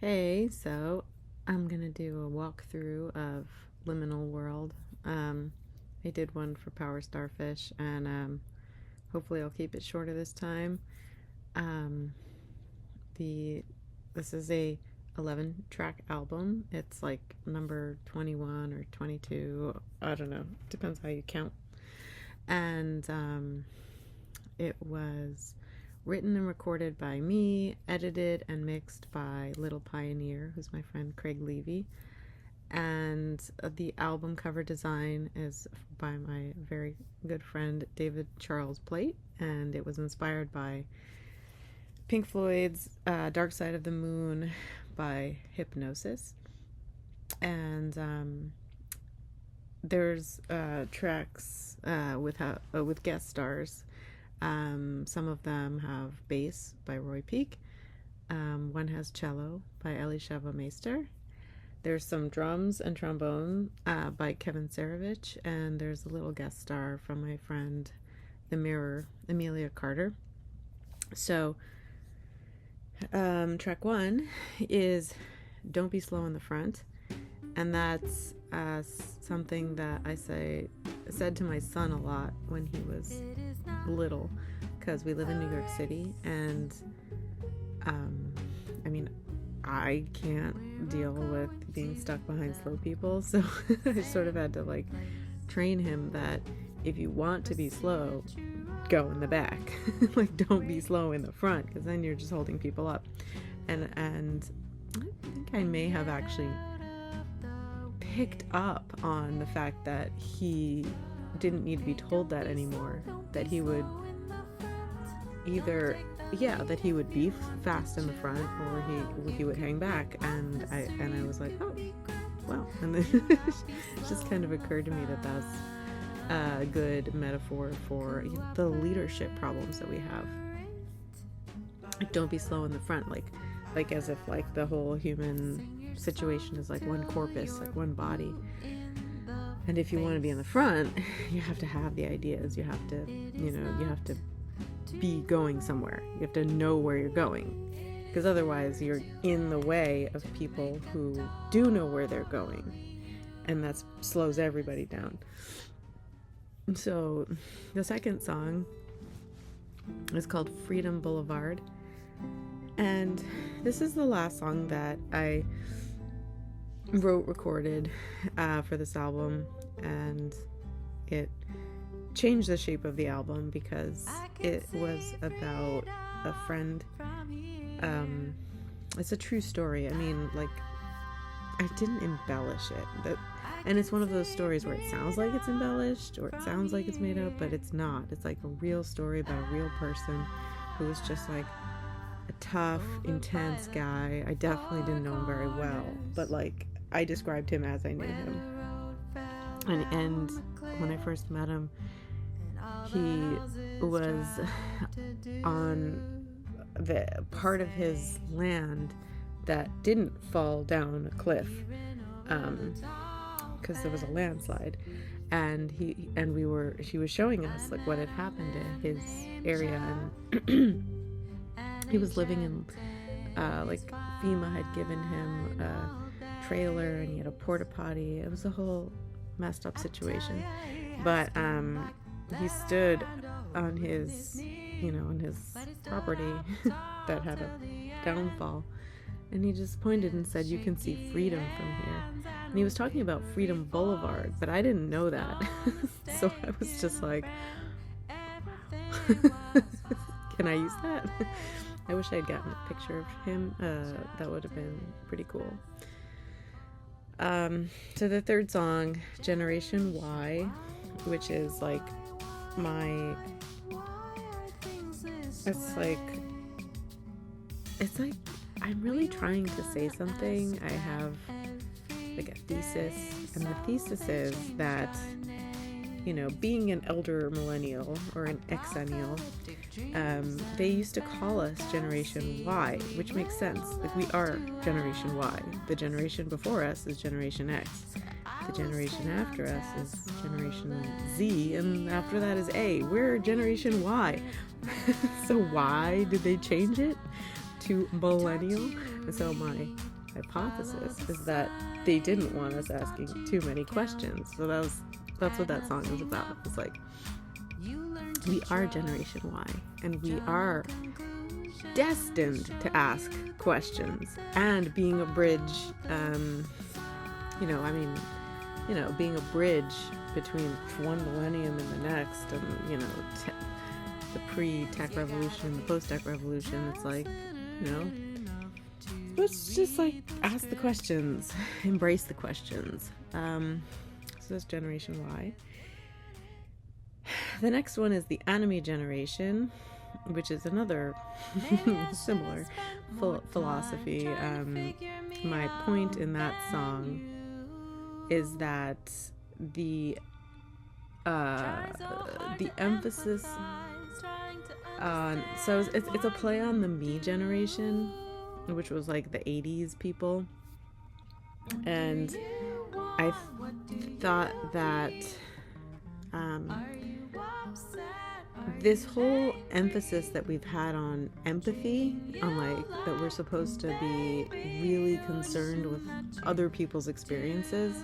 Hey, so I'm gonna do a walkthrough of Liminal World. I did one for Power Starfish, and hopefully I'll keep it shorter this time. Um, the this is a 11 track album. It's like number 21 or 22. I don't know. Depends how you count. And it was written and recorded by me, edited and mixed by Little Pioneer, who's my friend Craig Levy. And the album cover design is by my very good friend David Charles Plate, and it was inspired by Pink Floyd's Dark Side of the Moon by Hypnosis. And there's tracks with guest stars. Some of them have bass by Roy Peak. One has cello by Elisheva Meister. There's some drums and trombone by Kevin Sarevich, and there's a little guest star from my friend The Mirror, Amelia Carter. So, track one is Don't Be Slow in the Front, and that's something that I said to my son a lot when he was little, because we live in New York City, and I can't deal with being stuck behind slow people, so I sort of had to train him that if you want to be slow, go in the back. Don't be slow in the front, because then you're just holding people up. And I think I may have actually picked up on the fact that he didn't need to be told that anymore, that he would that he would be fast in the front, or he would hang back, and I was like, oh, wow. And then it just kind of occurred to me that that's a good metaphor for the leadership problems that we have. Don't be slow in the front, like as if the whole human situation is one corpus, one body. And if you want to be in the front, you have to have the ideas. You have to be going somewhere. You have to know where you're going, because otherwise you're in the way of people who do know where they're going, and that slows everybody down. So the second song is called Freedom Boulevard, and this is the last song that I recorded for this album, and it changed the shape of the album because it was about a friend. It's a true story. I didn't embellish it, and it's one of those stories where it sounds like it's embellished or it sounds like it's made up, but it's not. It's a real story about a real person who was just a tough, intense guy. I definitely didn't know him very well, but I described him as I knew him. And when I first met him, he was on the part of his land that didn't fall down a cliff, because there was a landslide, and she was showing us what had happened to his area, and he was living in FEMA had given him a trailer, and he had a porta potty. It was a whole messed up situation, but he stood on his property that had a downfall, and he just pointed and said, "You can see freedom from here." And he was talking about Freedom Boulevard, but I didn't know that. So I was just like, can I use that? I wish I had gotten a picture of him. That would have been pretty cool. So the third song, Generation Y, which is I'm really trying to say something. I have a thesis, and the thesis is that being an elder millennial or an exennial, they used to call us Generation Y, which makes sense. We are Generation Y. The generation before us is Generation X. The generation after us is Generation Z, and after that is A. We're Generation Y. So why did they change it? too millennial. And so my hypothesis is that they didn't want us asking too many questions. So that's what that song is about. It's like, we are Generation Y, and we are destined to ask questions, and being a bridge, being a bridge between one millennium and the next, and, the pre-tech revolution, the post-tech revolution. It's like, let's just like ask the questions, embrace the questions. So that's Generation Y. The next one is the anime generation, which is another similar philosophy. My point in that song is that the emphasis on, so it's a play on the me generation, which was like the 80s people, and I thought that this whole emphasis that we've had on empathy, on like that we're supposed to be really concerned with other people's experiences,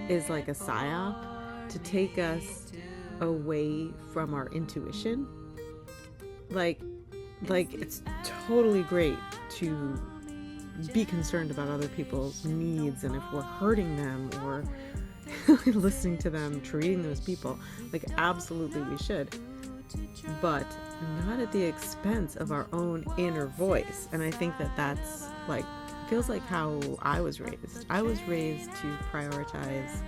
is like a psyop to take us away from our intuition. Like it's totally great to be concerned about other people's needs, and if we're hurting them or listening to them, treating them as people, like absolutely we should, but not at the expense of our own inner voice. And I think that that's like, feels like how I was raised. I was raised to prioritize,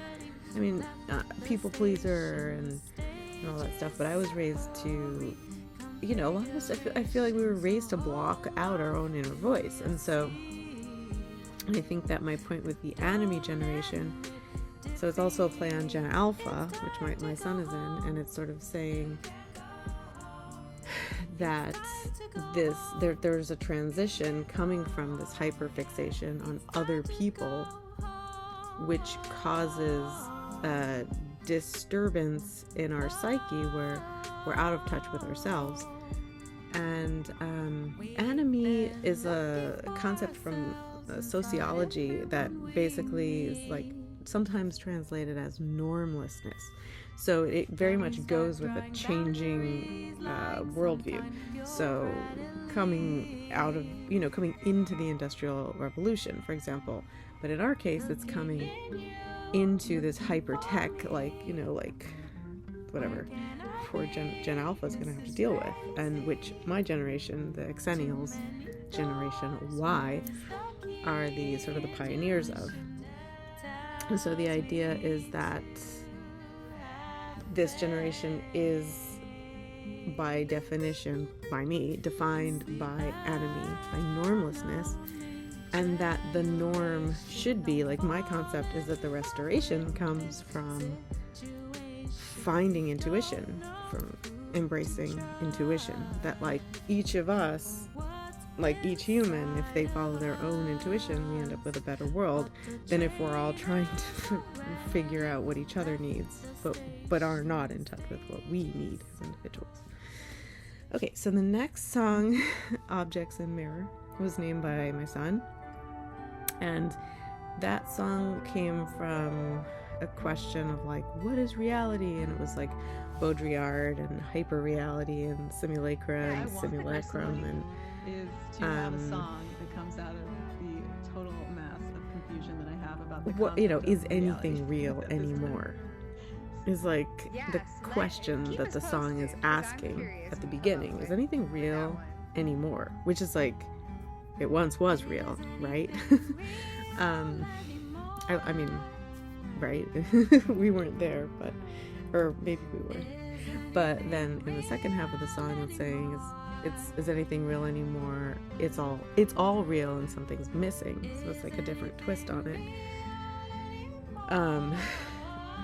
people pleaser and all that stuff, but I was raised to, a lot of us, I feel like we were raised to block out our own inner voice. And so I think that my point with the anime generation, so it's also a play on Gen Alpha, which my son is in, and it's sort of saying that there's a transition coming from this hyperfixation on other people, which causes a disturbance in our psyche where we're out of touch with ourselves. And anime is a concept from sociology that basically is like sometimes translated as normlessness. So it very much goes with a changing worldview. So coming into the Industrial Revolution, for example, but in our case, it's coming into this hyper tech, like whatever poor Gen Alpha is going to have to deal with, and which my generation, the Xennials, Generation Y, are the sort of the pioneers of. And so the idea is that this generation is, by definition, by me, defined by anime, by normlessness, and that the norm should be, like my concept is that the restoration comes from finding intuition, from embracing intuition, that like each of us, like each human, if they follow their own intuition, we end up with a better world than if we're all trying to figure out what each other needs, but are not in touch with what we need as individuals. Okay, so the next song, Objects in Mirror, was named by my son, and that song came from a question of like, what is reality? And it was like Baudrillard and hyper reality and simulacra and simulacrum, and is to have a song that comes out of the total mass of confusion that I have about the what, is anything real anymore? Is like the question that the song is asking at the beginning. Is anything real anymore? Which is like, it once was real, right? I mean, right? We weren't there, or maybe we were. But then in the second half of the song, it's saying, is anything real anymore? It's all real, and something's missing. So it's like a different twist on it.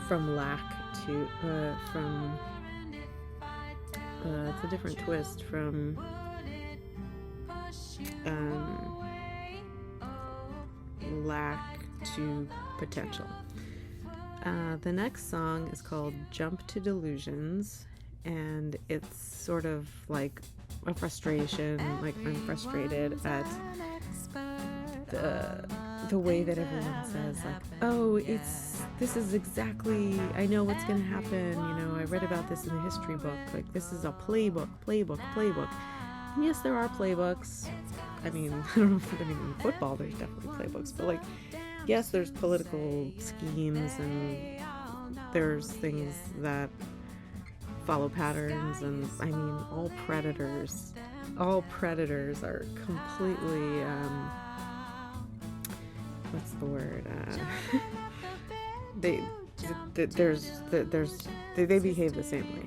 From lack to it's a different twist from lack to potential. The next song is called Jump to Delusions, and it's sort of like a frustration. Like, I'm frustrated at the way that everyone says, like, oh, this is exactly, I know what's going to happen, I read about this in the history book, like, this is a playbook. And yes, there are playbooks. I mean, I don't know if, in football there's definitely playbooks, but, like, yes, there's political schemes, and there's things that follow patterns, and I mean, all predators are completely, what's the word? They behave the same way.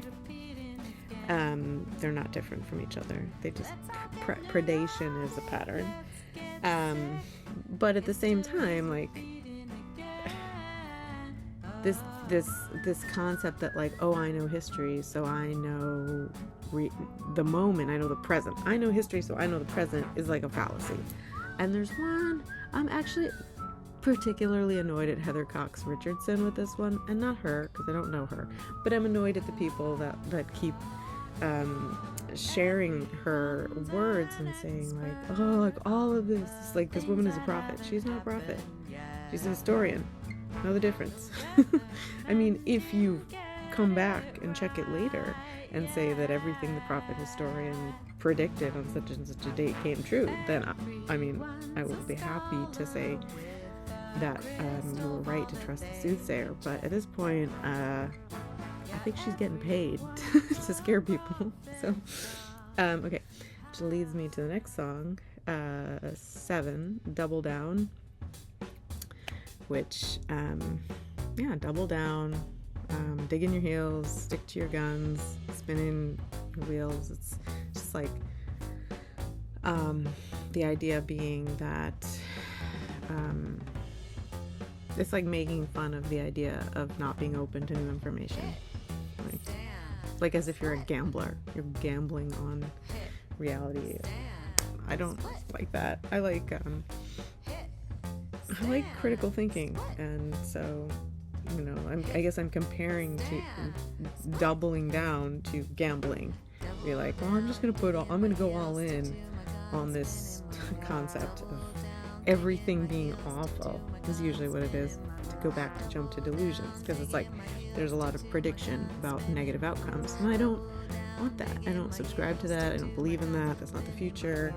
They're not different from each other. They just predation is a pattern. But at the same time, like, this concept that, like, oh, I know history, so I know the moment, I know the present. I know history, so I know the present, is like a fallacy. And there's one, I'm actually particularly annoyed at Heather Cox Richardson with this one, and not her, because I don't know her, but I'm annoyed at the people that keep sharing her words and saying, like, oh, like, all of this, like, this woman is a prophet. She's not a prophet. She's a historian. Know the difference. I mean, if you come back and check it later and say that everything the prophet historian predicted on such and such a date came true, then I mean, I will be happy to say that you were right to trust the soothsayer. But at this point, I think she's getting paid to scare people. So, okay, which leads me to the next song, 7, Double Down, which, double down, dig in your heels, stick to your guns, spinning your wheels. It's just like, the idea being that, it's like making fun of the idea of not being open to new information. Like as if you're a gambler. You're gambling on reality. I don't like that. I like critical thinking, and so, I guess I'm comparing to doubling down to gambling. Be like, well, I'm gonna go all in on this concept of everything being awful, is usually what it is, to go back to jump to delusions, because it's like there's a lot of prediction about negative outcomes, and I don't want that. I don't subscribe to that. I don't believe in that. That's not the future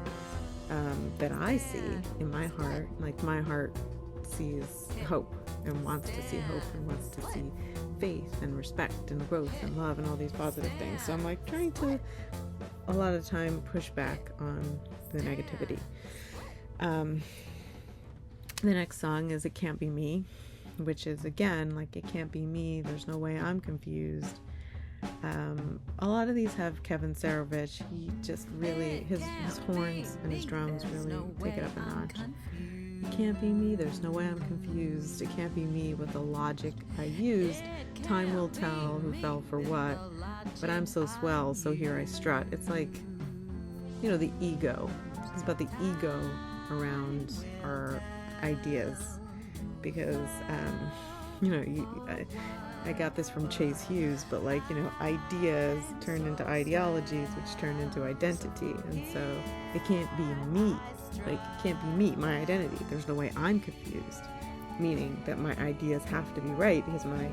that I see in my heart. Like, my heart sees hope and wants to see hope and wants to see faith and respect and growth and love and all these positive things. So I'm like trying to, a lot of the time, push back on the negativity. The next song is It Can't Be Me, which is, again, like, it can't be me. There's no way I'm confused. A lot of these have Kevin Sarovich. He just really, his horns and his drums really take it up a notch. It can't be me. There's no way I'm confused. It can't be me with the logic I used. Time will tell who fell for what. But I'm so swell, so here I strut. It's like, the ego. It's about the ego around our ideas, because I got this from Chase Hughes, but ideas turned into ideologies, which turned into identity, and so it can't be me. Like, it can't be me, my identity. There's no way I'm confused, meaning that my ideas have to be right, because my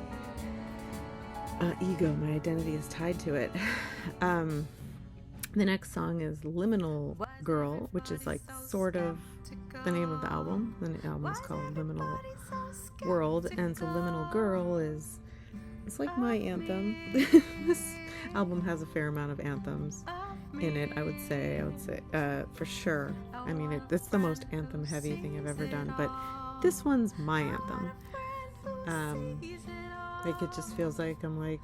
ego, my identity is tied to it. The next song is Liminal Girl, which is like sort of the name of the album. The album is called Liminal World, and so Liminal Girl it's like my anthem. This album has a fair amount of anthems in it, I would say, for sure. I mean, it's the most anthem heavy thing I've ever done, but this one's my anthem. Like, it just feels like I'm like,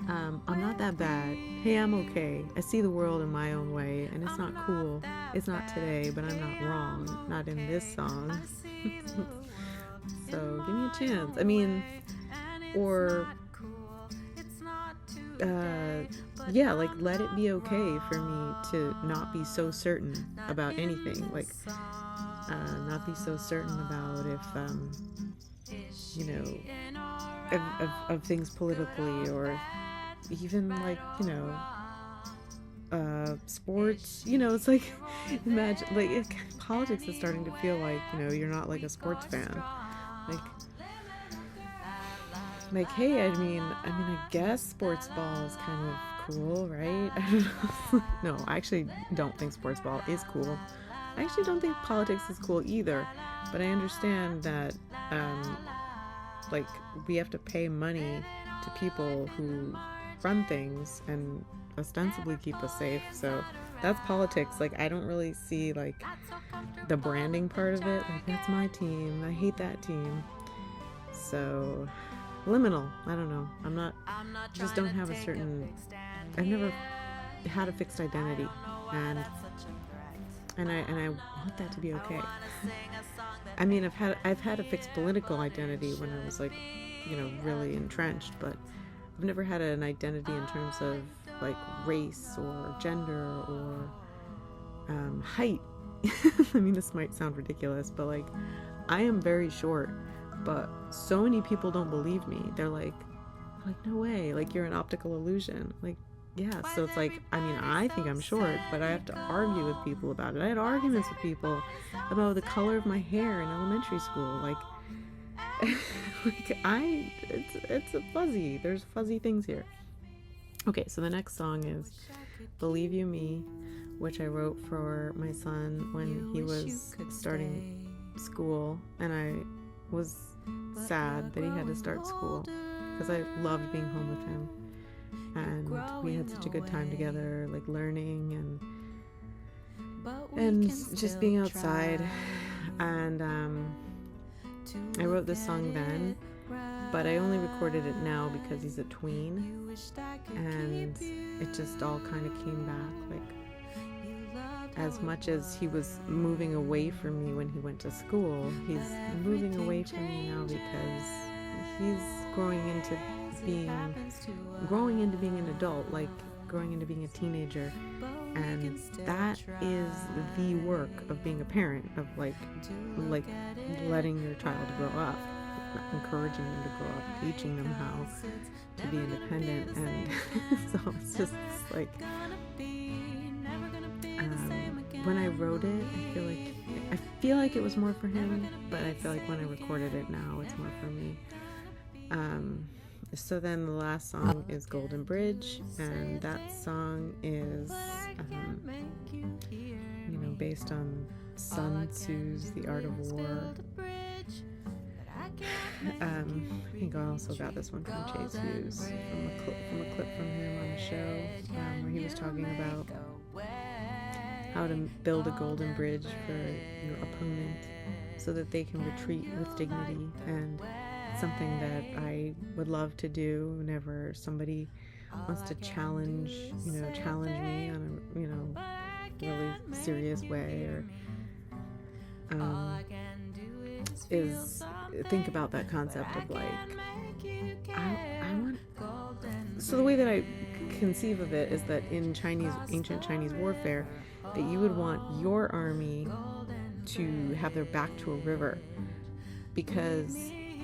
I'm not that bad. Hey, I'm okay. I see the world in my own way, and it's not cool. It's not today, but I'm not wrong. Not in this song. So give me a chance. I mean, or like, let it be okay for me to not be so certain about anything. Like, not be so certain about if of things politically, or even like, sports, it's like, imagine, like, politics is starting to feel like, you're not like a sports fan. Like, hey, I guess sports ball is kind of cool, right? I don't know. No, I actually don't think sports ball is cool. I actually don't think politics is cool either, but I understand that, like, we have to pay money to people who run things and ostensibly keep us safe, so that's politics. Like, I don't really see, like, the branding part of it. Like, that's my team, I hate that team. So, liminal, I don't know. Just don't have a certain, I've never had a fixed identity, and I want that to be okay. I mean, I've had a fixed political identity when I was like, really entrenched, but I've never had an identity in terms of like race or gender or height. I mean, this might sound ridiculous, but like, I am very short, but so many people don't believe me. They're like, no way, like, you're an optical illusion. Like, yeah, so it's like, I think I'm short, but I have to argue with people about it. I had arguments with people about the color of my hair in elementary school. Like, it's a fuzzy. There's fuzzy things here. Okay, so the next song is Believe You Me, which I wrote for my son when he was starting school, and I was sad that he had to start school because I loved being home with him, and we had such a good time together, like learning and just being outside. And I wrote this song then, but I only recorded it now because he's a tween, and it just all kind of came back. Like, as much as he was moving away from me when he went to school, he's moving away from me now because he's growing into being an adult, like growing into being a teenager. And that is the work of being a parent, of like letting your child grow up, encouraging them to grow up, teaching them how to be independent. And so it's just like, when I wrote it, I feel like it was more for him, but I feel like when I recorded it now, it's more for me. So then the last song is Golden Bridge, and that song is, based on Sun Tzu's The Art of War. I think I also got this one from Chase Hughes, from a clip from him on the show, where he was talking about how to build a golden bridge for your opponent so that they can retreat with dignity. And something that I would love to do whenever somebody wants to challenge me on a really serious way, or is think about that concept of like, I want. So the way that I conceive of it is that in ancient Chinese warfare, that you would want your army to have their back to a river, because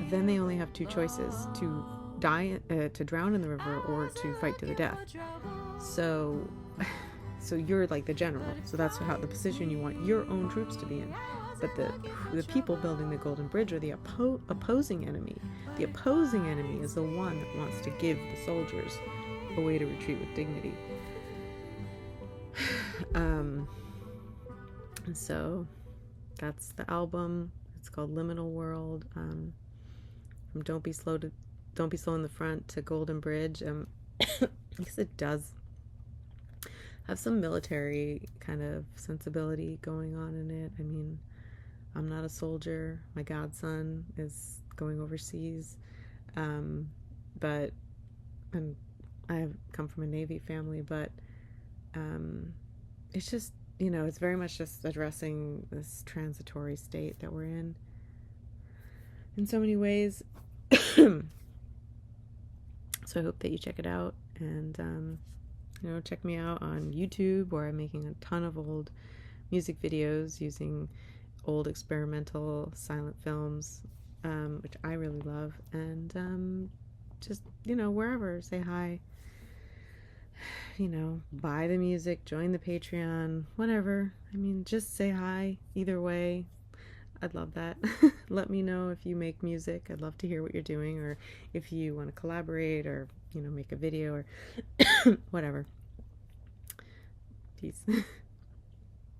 then they only have two choices: to drown in the river, or to fight to the death. So you're like the general. So that's how the position you want your own troops to be in. But the people building the Golden Bridge are the opposing enemy. The opposing enemy is the one that wants to give the soldiers a way to retreat with dignity. And so that's the album. It's called Liminal World. From Don't Be Slow in the Front to Golden Bridge. I guess it does have some military kind of sensibility going on in it. I mean, I'm not a soldier. My godson is going overseas, but I come from a Navy family. But it's just, it's very much just addressing this transitory state that we're in so many ways. So I hope that you check it out, and check me out on YouTube, where I'm making a ton of old music videos using old experimental silent films, which I really love. And just wherever, say hi. buy the music, join the Patreon, whatever. I mean, just say hi either way. I'd love that. Let me know if you make music. I'd love to hear what you're doing, or if you want to collaborate, or make a video, or whatever. Peace.